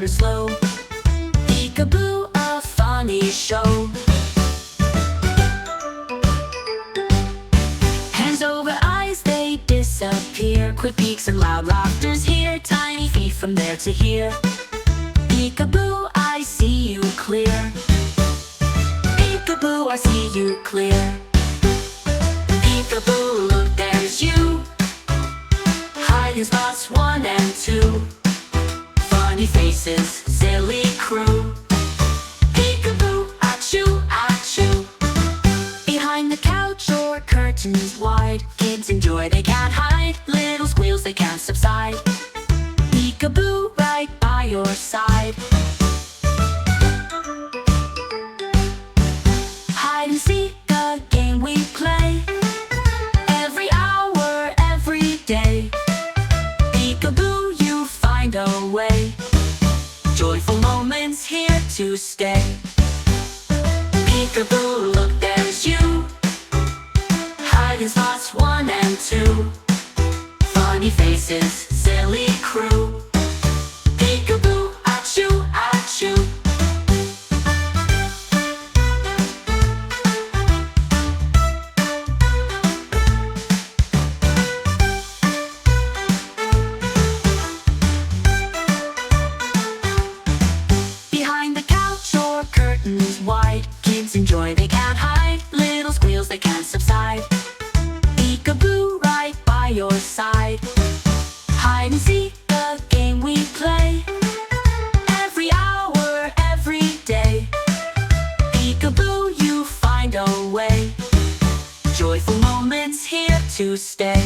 or slow. Peekaboo, a funny show. Hands over eyes, they disappear. Quick peeks and loud laughters here. Tiny feet from there to here. Peekaboo, I see you clear. Peekaboo, I see you clear. Peekaboo, look, there's you. Hiding spots 1 and 2. Funny faces, silly crew. Peekaboo, achoo, achoo. Behind the couch or curtains wide, kids enjoy, they can't hide. Little squeals, they can't subside. Peekaboo, right by your side. Hide and seek, a game we play. Every hour, every day. Peekaboo, you find a way. Joyful moments here to stay. Peekaboo, look, there's you. Hiding spots 1 and 2. Funny faces, silly crew. Peekaboo, achoo, achoo. Behind the couch or curtains wide, kids enjoy, they can't hide. Little squeals, they can't subside. Peekaboo, right by your side. Hide and seek, the game we play. Every hour, every day. Peekaboo, you find a way. Joyful moments here to stay.